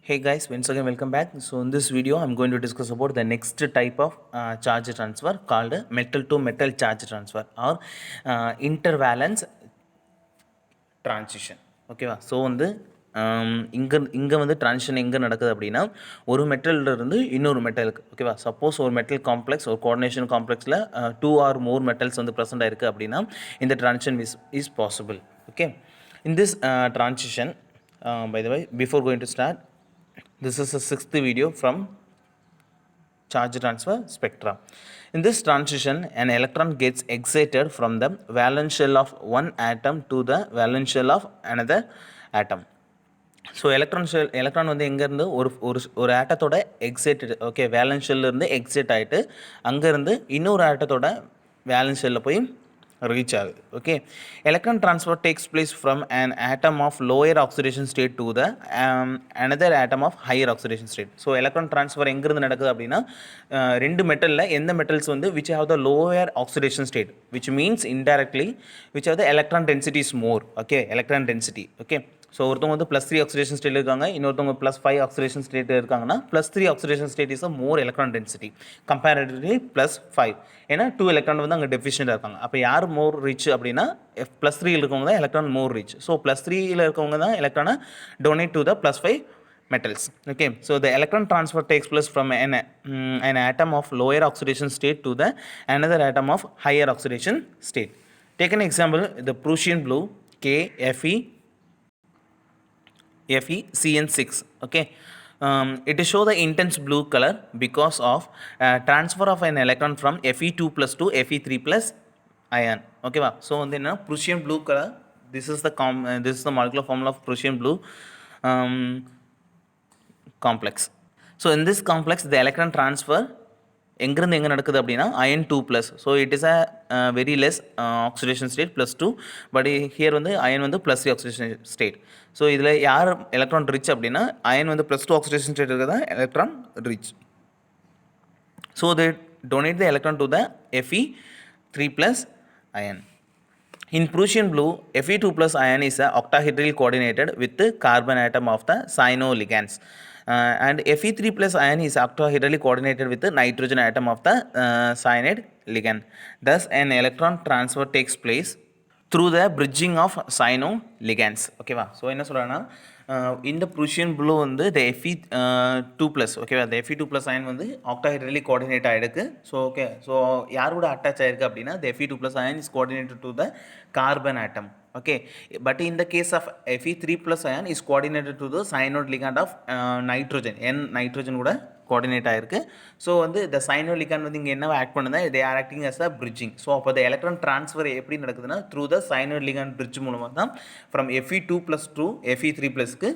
Hey guys, once again welcome back. So in this video I'm going to discuss about the next type of charge transfer called metal to metal charge transfer or intervalence transition. ஓகேவா? So வந்து இங்கே வந்து transition எங்கே நடக்குது அப்படின்னா ஒரு மெட்டல்லேருந்து இன்னொரு மெட்டலுக்கு ஓகேவா. சப்போஸ் ஒரு மெட்டல் காம்ப்ளெக்ஸ் ஒரு கோஆர்டினேஷன் காம்ப்ளெக்ஸில் 2 or more மெட்டல்ஸ் வந்து ப்ரெசென்ட் ஆயிருக்கு அப்படின்னா இந்த transition is possible. Okay, in this transition by the way, before going to start, this is the 6th video from charge transfer spectra. In this transition, an electron gets excited from the valence shell of one atom to the valence shell of another atom. So electron வந்து எங்கேருந்து ஒரு ஆட்டத்தோட excited okay valence ஷெல்லேருந்து excite ஆகிட்டு அங்கேருந்து இன்னொரு ஆட்டத்தோட valence ஷெல்லில் போய் reach ஆகுது. Okay, electron transfer takes place from an atom of lower oxidation state to the another atom of higher oxidation state. So electron transfer எங்கேருந்து நடக்குது அப்படின்னா ரெண்டு மெட்டலில் எந்த மெட்டல்ஸ் வந்து which have the lower oxidation state, which means indirectly which have the electron density is more. Okay, electron density. Okay, so ஒருத்தவங்க வந்து +3 oxidation ஸ்டேட்டில் இருக்காங்க, இன்னொருத்தவங்க +5 ஆக்சிடேஷன் ஸ்டேட்டில் இருக்காங்கன்னா +3 oxidation state is more electron density comparatively +5. ஏன்னா 2 electron வந்து அங்கே டெஃபிஷியண்டாக இருக்காங்க. அப்போ யார் மோர் ரிச் அப்படின்னா +3 இருக்கவங்க தான் எலக்ட்ரான் மோர் ரிச். ஸோ +3 இருக்கவங்க தான் எலக்ட்ரானை donate to the +5 metals. Okay, so the electron transfer takes place from an atom of lower oxidation state to the another atom of higher oxidation state. Take an example, the Prussian blue FeCN6. Okay, it is show the intense blue color because of transfer of an electron from Fe2+ to Fe3+ ion. Okay va, so வந்து என்ன Prussian blue color, this is the molecular formula of Prussian blue complex. So in this complex the electron transfer எங்கேருந்து எங்கே நடக்குது அப்படின்னா iron 2+. So it is a very less oxidation state +2, but here வந்து iron வந்து +3 oxidation state. So இதில் யார் electron rich அப்படின்னா iron வந்து +2 ஆக்சிடேஷன் ஸ்டேட் இருக்கிறதா electron rich. So they donate the electron to the Fe3+ ion. In Prussian blue, Fe2+ ion is octahedral coordinated with the carbon atom of the cyano-ligands. And Fe3+ ion is octahedrally coordinated with the nitrogen atom of the cyanide ligand. Thus, an electron transfer takes place through the bridging of cyano ligands. Okay va, so என்ன சொல்றாங்கன்னா இந்த Prussian blue வந்து the Fe2+, ஓகேவா, the Fe2+ ion வந்து octahedrally coordinate ஆகிருக்கு. So okay, so யாரோட attach ஆகிருக்கு அப்படின்னா the Fe2+ ion is coordinated to the carbon atom. Okay, but in the case of Fe3+ ion is coordinated to the cyanide ligand of nitrogen, nitrogen கூட coordinate ஆகிருக்கு. ஸோ வந்து இந்த சைனோலிகான் வந்து இங்கே என்ன ஆக்ட் பண்ணுதுன்னா they are acting as a bridging. So அப்போ இந்த எலக்ட்ரான் ட்ரான்ஸ்ஃபர் எப்படி நடக்குதுன்னா த்ரூ த சைனோலிகான் பிரிட்ஜ் மூலமாக தான் ஃப்ரம் Fe2+ to Fe3+க்கு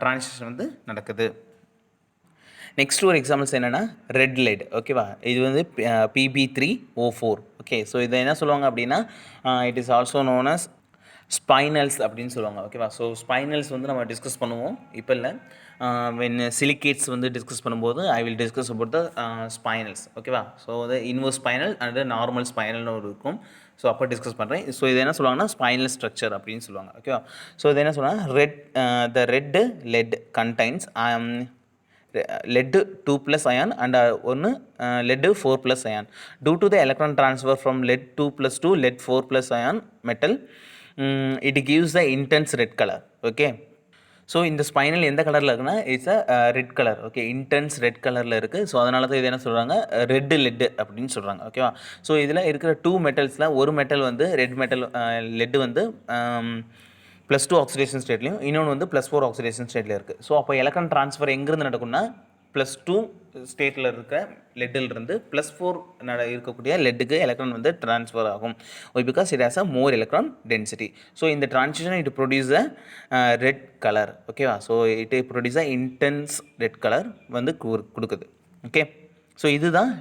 ட்ரான்சிஷன் வந்து நடக்குது. நெக்ஸ்ட் ஒரு எக்ஸாம்பிள்ஸ் என்னென்னா ரெட் லெட். ஓகேவா, இது வந்து Pb3O4. ஓகே, ஸோ இதை என்ன சொல்லுவாங்க அப்படின்னா it is also known as spinals அப்படின்னு சொல்லுவாங்க. ஓகேவா, ஸோ ஸ்பைனல்ஸ் வந்து நம்ம டிஸ்கஸ் பண்ணுவோம், இப்போ இல்லை. வென் சிலிகேட்ஸ் வந்து டிஸ்கஸ் பண்ணும்போது I will discuss about the spinels. ஓகேவா, ஸோ அது இன்வர்ஸ் ஸ்பைனல் அண்ட் நார்மல் ஸ்பைனல்னு ஒரு இருக்கும். ஸோ அப்போ டிஸ்கஸ் பண்ணுறேன். ஸோ இது என்ன சொல்லுவாங்கன்னா ஸ்பைனல் ஸ்ட்ரக்சர் அப்படின்னு சொல்லுவாங்க. ஓகேவா, ஸோ இது என்ன சொல்லுவாங்க the red let contains lead 2+ ion and one lead 4+ ion. Due to the electron transfer from lead 2+ to lead 4+ ion metal, it gives the intense red color. Okay, so இந்த spinal எந்த கலரில் இருக்குன்னா it's a red colour. Okay, intense red கலரில் இருக்குது. So அதனால தான் இது என்ன சொல்கிறாங்க ரெட் லெட் அப்படின்னு சொல்கிறாங்க. ஓகேவா, ஸோ இதில் இருக்கிற 2 மெட்டல்ஸில் ஒரு மெட்டல் வந்து ரெட் மெட்டல் லெட் வந்து +2 ஆக்சிடேஷன் ஸ்டேட்லையும் இன்னொன்று வந்து +4 ஆக்சிடேஷன் ஸ்டேட்டில் இருக்குது. ஸோ அப்போ எலக்ட்ரான் ட்ரான்ஸ்ஃபர் எங்கேருந்து நடக்கும்னா +2 ஸ்டேட்டில் இருக்க லெட்டிலிருந்து +4 இருக்கக்கூடிய லெட்டுக்கு எலக்ட்ரான் வந்து ட்ரான்ஸ்ஃபர் ஆகும். Because it has a more electron density. So இந்த transition it produce a red colour. ஓகேவா, so it produce a intense red colour வந்து கொடுக்குது. ஓகே, ஸோ இதுதான்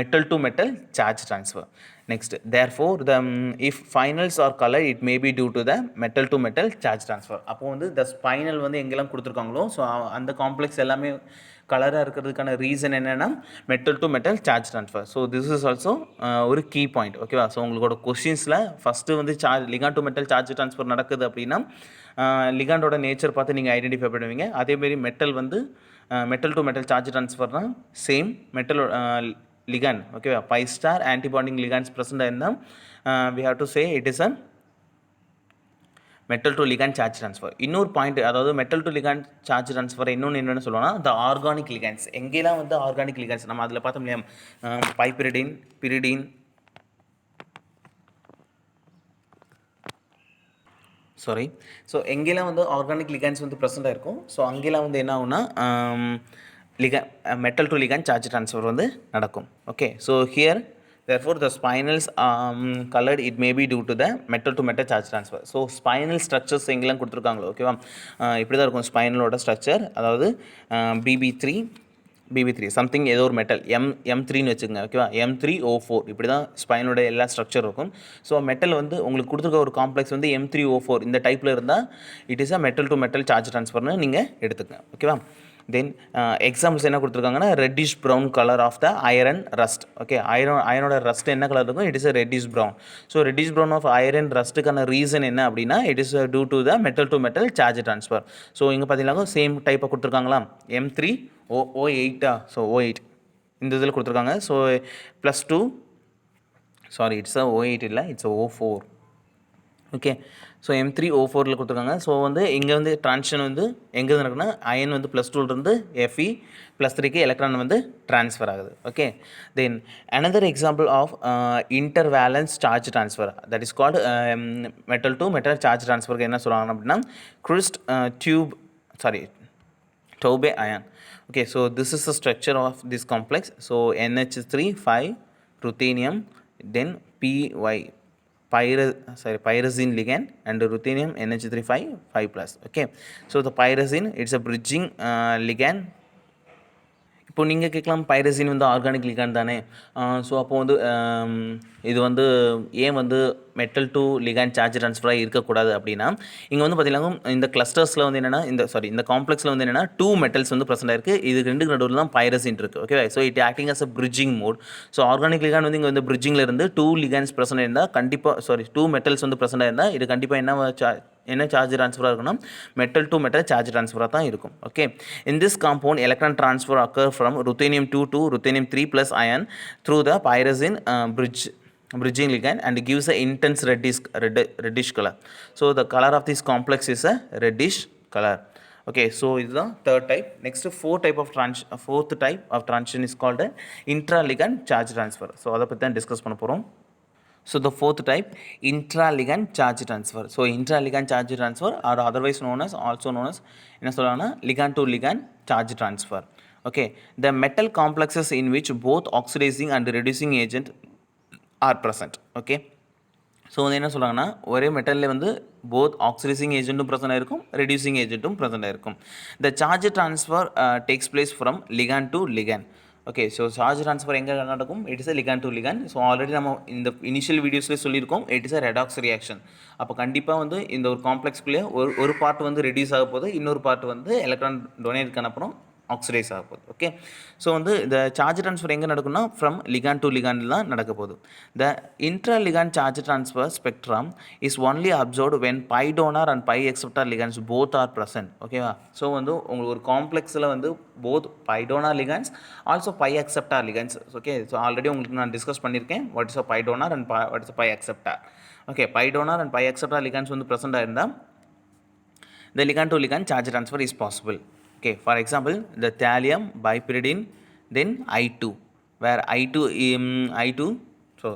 metal to metal charge transfer. Next, therefore if finals are colored it may be due to the metal to metal charge transfer. அப்போ வந்து the spinal வந்து எங்கெல்லாம் கொடுத்துருக்காங்களோ so அந்த complex எல்லாமே கலராக இருக்கிறதுக்கான ரீசன் என்னென்னா metal to metal charge transfer. So this is also ஒரு கீ பாயிண்ட். ஓகேவா, ஸோ உங்களோட கொஸ்டின்ஸில் ஃபஸ்ட்டு வந்து ligand to metal charge transfer நடக்குது அப்படின்னா லிகாண்டோட நேச்சர் பார்த்து நீங்கள் ஐடென்டிஃபை பண்ணுவீங்க. அதேமாரி மெட்டல் வந்து மெட்டல் டு மெட்டல் சார்ஜ் ட்ரான்ஸ்ஃபர்னால் சேம் மெட்டல் லிகாண்ட் ஓகேவா. Pi star antibonding ligands present ஆயிருந்தால் we have to say it is a metal to ligand charge transfer. இன்னொரு பாயிண்ட், அதாவது metal to ligand charge transfer இன்னொன்று என்னென்னு சொல்லணும்னா த organic லிகாண்ட்ஸ். எங்கெல்லாம் வந்து ஆர்கானிக் லிகாண்ட்ஸ் நம்ம அதில் பார்த்தோம் இல்லையா, பைபிரிடின், பிரிடின், சாரி. ஸோ எங்கெல்லாம் வந்து ஆர்கானிக் லிகாண்ட்ஸ் வந்து ப்ரெசென்ட் ஆயிருக்கும், ஸோ அங்கெல்லாம் வந்து என்ன ஆகும்னா metal to ligand charge transfer வந்து நடக்கும். Okay, so here therefore the spinals colored it may be due to the metal to metal charge transfer. So spinal structures எங்கெல்லாம் கொடுத்துருக்காங்களோ ஓகேவா, இப்படி தான் இருக்கும் ஸ்பைனலோட ஸ்ட்ரக்சர். அதாவது பிபி த்ரீ சம்திங் ஏதோ ஒரு மெட்டல் M3ன்னு வச்சுக்கோங்க ஓகேவா, M3O4 இப்படி தான் ஸ்பைனோட எல்லா ஸ்ட்ரக்சர் இருக்கும். ஸோ மெட்டல் வந்து உங்களுக்கு கொடுத்துருக்க ஒரு காம்ப்ளெக்ஸ் வந்து M3O4 இந்த டைப்பில் இருந்தால் it is a metal to metal charge ட்ரான்ஸ்ஃபர்னு நீங்கள் எடுத்துக்கங்க ஓகேவா. தென் எக்ஸாம்பிள்ஸ் என்ன கொடுத்துருக்காங்கன்னா reddish brown colour of the iron rust. Okay, அயனோட ரஸ்ட் என்ன கலர் இருக்கும், it is a reddish brown. So reddish brown of iron ரஸ்ட்டுக்கான ரீசன் என்ன அப்படின்னா it is due to the metal to metal charge transfer. So இங்கே பார்த்தீங்கன்னா same டைப்பாக கொடுத்துருக்காங்களா, M3O8 ஸோ O8 இந்த இதில் கொடுத்துருக்காங்க. ஸோ +2 சாரி இட்ஸ் O8 இல்லை, இட்ஸ் O4. ஓகே, ஸோ M3O4ல் கொடுத்துருக்காங்க. ஸோ வந்து இங்கே வந்து ட்ரான்சிஷன் வந்து எங்கே நடக்குன்னா அயன் வந்து +2லேருந்து Fe+3க்கு எலக்ட்ரான் வந்து ட்ரான்ஸ்ஃபர் ஆகுது. Okay, then another example of intervalence charge transfer that is called metal to metal charge transfer என்ன சொல்கிறாங்க அப்படின்னா Crist Taube ion. Okay, so this is the structure of this complex. So NH3 5 ruthenium, then pyrazine ligand and ruthenium NH3 5+. Okay, so the pyrazine it's a bridging ligand. இப்போ நீங்கள் கேட்கலாம் பைரசின் வந்து organic ligand தானே, so அப்போ வந்து இது வந்து ஏன் வந்து மெட்டல் டு லிகாண்ட் சார்ஜ் ட்ரான்ஸ்ஃபராக இருக்கக்கூடாது அப்படின்னா இங்கே வந்து பார்த்தீங்கன்னா இந்த கிளஸ்டர்ஸில் வந்து என்னென்னா இந்த காம்ப்ளெக்ஸில் வந்து என்னென்னா 2 மெட்டல்ஸ் வந்து ப்ரெசென்ட் ஆயிருக்கு. இது ரெண்டுக்கு நடுவில் தான் பைரசின் இருக்குது. Okay, so it acting as a bridging mode. So organic ligand வந்து இங்கே வந்து பிரிட்ஜிங்கில் இருந்து 2 லிகாண்ட்ஸ் ப்ரெசென்ட் இருந்தால் கண்டிப்பாக 2 மெட்டல்ஸ் வந்து ப்ரெசென்ட் ஆயிருந்தால் இது கண்டிப்பாக என்ன சார்ஜ் ட்ரான்ஸ்ஃபராக இருக்குன்னா மெட்டல் டு மெட்டல் சார்ஜ் ட்ரான்ஸ்ஃபராக தான் இருக்கும். Okay, in this compound electron transfer occur from ruthenium 2 to ruthenium 3+ ion through the pyrazine bridging ligand and gives a intense reddish color. So the color of this complex is a reddish color. Okay, so this is the third type. Next fourth type of transition is called a intraligand charge transfer. So அதை பற்றி தான் discuss பண்ண போகிறோம். So the fourth type, intraligand charge transfer. So intraligand charge transfer or otherwise also known as என்ன சொல்லலாம்னா ligand to ligand charge transfer. Okay, the metal complexes in which both oxidizing and reducing agent are present. Okay, so வந்து என்ன சொல்கிறாங்கன்னா ஒரே மெட்டலில் வந்து both oxidising ஏஜென்ட்டும் present ஆயிருக்கும், reducing ஏஜென்ட்டும் present ஆயிருக்கும். த charge transfer takes place from ligand to ligand. Okay, so charge transfer எங்கே நடக்கும், it is a ligand to ligand. So already நம்ம இந்த இனிஷியல் வீடியோஸ்லேயே சொல்லியிருக்கோம் it is a redox reaction. அப்போ கண்டிப்பாக வந்து இந்த ஒரு காம்ப்ளெக்ஸ்குள்ளேயே ஒரு பார்ட் வந்து ரெடியூஸ் ஆக போகுது, இன்னொரு பார்ட் வந்து எலக்ட்ரான் டொனேட் அப்புறம் ஆக்சிடைஸ் ஆக போகுது. ஓகே, ஸோ வந்து இந்த சார்ஜ் ட்ரான்ஸ்ஃபர் எங்கே நடக்கும்னா ஃப்ரம் லிகாண்ட் டு லிகாண்டில் தான் நடக்க போகுது. The intra ligand charge transfer spectrum is only observed when pi donor and pi acceptor ligands both are present. ஓகேவா, ஸோ வந்து உங்களுக்கு ஒரு காம்ப்ளெக்ஸில் வந்து both pi donor ligands also pi acceptor ligands. Okay, so already உங்களுக்கு நான் discuss பண்ணியிருக்கேன் what is a pi donor and what is a pi acceptor. Okay, pi donor and pi acceptor ligands வந்து present ஆயிருந்தால் the ligand to ligand charge transfer is possible. Okay, for example the thallium bipyridine then I2 where I2 so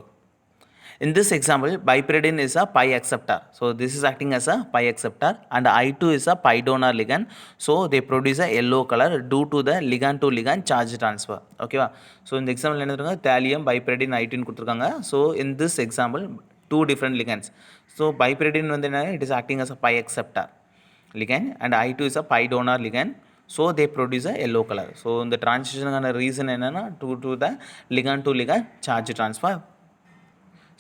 in this example bipyridine is a pi acceptor, so this is acting as a pi acceptor and I2 is a pi donor ligand, so they produce a yellow color due to the ligand to ligand charge transfer. Okay va, so in the example என்ன சொல்றாங்க thallium bipyridine I2 ன்னு கொடுத்திருக்காங்க. So in this example 2 different ligands, so bipyridine வந்து என்ன, it is acting as a pi acceptor ligand and I2 is a pi donor ligand, so they produce a yellow color. So இந்த transition reason என்னன்னா to the ligand to ligand charge transfer.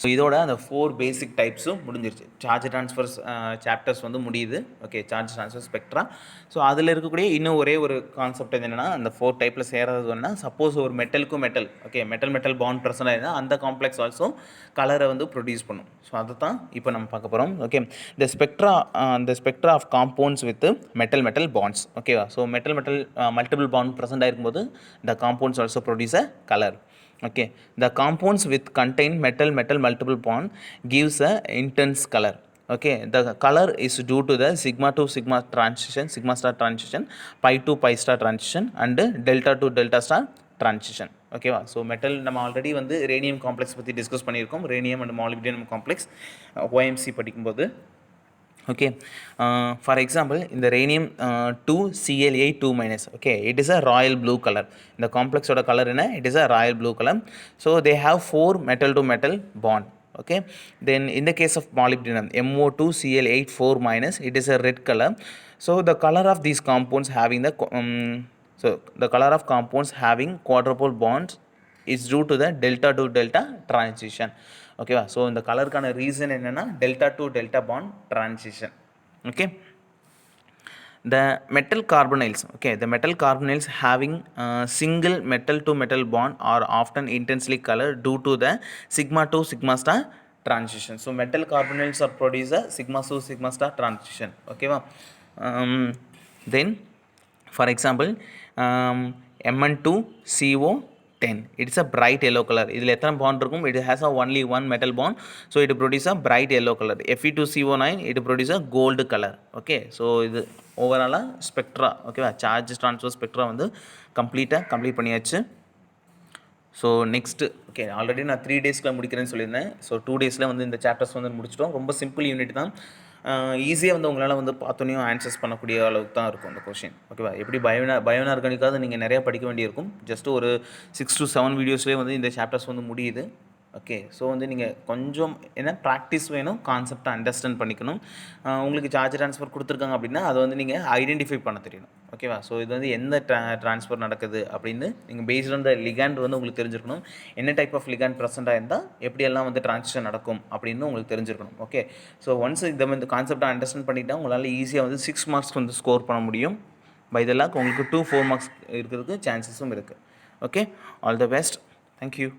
So இதோட அந்த 4 பேசிக் டைப்ஸும் முடிஞ்சிருச்சு. Charge transfers chapters வந்து முடியுது. Okay, charge transfer spectra. So அதில் இருக்கக்கூடிய இன்னும் ஒரே ஒரு கான்செப்ட் என்னென்னா, அந்த 4 டைப்பில் சேராதது வேணா, சப்போஸ் ஒரு மெட்டலுக்கும் metal, okay, metal bond present ஆயிருந்தா அந்த காம்ப்ளெக்ஸ் ஆல்சோ கலரை வந்து ப்ரொடியூஸ் பண்ணும். ஸோ அதை தான் இப்போ நம்ம பார்க்க போகிறோம். ஓகே, இந்த spectra of compounds with metal bonds. ஓகேவா? So metal multiple bond present ஆயிருக்கும்போது the compounds also produce a color. Okay, the compounds with contain metal multiple bond gives a intense color. Okay, the color is due to the sigma to sigma transition, sigma star transition, pi to pi star transition and delta to delta star transition. ஓகேவா? So metal நம்ம already வந்து ரேனியம் complex பற்றி discuss பண்ணியிருக்கோம். ரேனியம் and molybdenum complex OMC படிக்கும்போது. Okay, for example, in the rhenium 2Cl8 2 minus, okay, it is a royal blue color. The complex oda color in it is a royal blue color. So they have 4 metal to metal bond. Okay, then in the case of molybdenum MO2Cl8 4 minus, it is a red color. So the color of these compounds having the color of compounds having quadrupole bonds is due to the delta to delta transition. ஓகேவா? So இந்த கலருக்கான reason என்னென்னா delta to delta bond transition. Okay, the metal carbonyls, okay, the metal carbonyls having single metal to metal bond are often intensely colored due to the sigma to sigma star transition. So metal carbonyls are produce a sigma to sigma star transition. Okay, then for example, Mn2CO10, it's a bright yellow color. இதில் எத்தனை bond இருக்கும்? It has a only one metal bond, so it produce a bright yellow color. Fe2CO9, it produce a gold color. Okay, so இது ஓவராலாக spectra, ஓகேவா, charge transfer spectra வந்து complete பண்ணியாச்சு. So next, okay, already நான் 3 டேஸில் முடிக்கிறேன்னு சொல்லியிருந்தேன். So 2 டேஸில் வந்து இந்த சாப்டர்ஸ் வந்து முடிச்சிட்டோம். ரொம்ப சிம்பிள் யூனிட் தான். ஈஸியாக வந்து உங்களால் வந்து பார்த்தோன்னையும் ஆன்சர்ஸ் பண்ணக்கூடிய அளவுக்கு தான் இருக்கும் இந்த கொஷின். ஓகேவா? எப்படி பயோஆர்கானிக்காவது நீங்கள் நிறையா படிக்க வேண்டியிருக்கும். ஜஸ்ட் ஒரு 6 to 7 வீடியோஸ்லேயே வந்து இந்த சாப்டர்ஸ் வந்து முடியுது. ஓகே, ஸோ வந்து நீங்கள் கொஞ்சம் என்ன ப்ராக்டிஸ் வேணும், கான்செப்டை அண்டர்ஸ்டாண்ட் பண்ணிக்கணும். உங்களுக்கு சார்ஜ் ட்ரான்ஸ்ஃபர் கொடுத்துருக்காங்க அப்படின்னா அதை வந்து நீங்கள் ஐடென்டிஃபை பண்ண தெரியணும். ஓகேவா? ஸோ இது வந்து எந்த ட்ரான்ஸ்ஃபர் நடக்குது அப்படின்னு நீங்கள் பேஸ்ட் ஆன் த லிகாண்ட் வந்து உங்களுக்கு தெரிஞ்சிருக்கணும். என்ன டைப் ஆஃப் லிகாண்ட் ப்ரெசென்ட்டாக இருந்தால் எப்படியெல்லாம் வந்து ட்ரான்சிஷன் நடக்கும் அப்படின்னு உங்களுக்கு தெரிஞ்சிருக்கணும். ஓகே, ஸோ ஒன்ஸ் இந்த கான்செப்டை அண்டர்ஸ்டாண்ட் பண்ணிவிட்டால் உங்களால் ஈஸியாக வந்து 6 மார்க்ஸ் வந்து ஸ்கோர் பண்ண முடியும். பை த லாக் உங்களுக்கு 2-4 மார்க்ஸ் இருக்கிறதுக்கு சான்சஸும் இருக்குது. Okay, all the best. Thank you.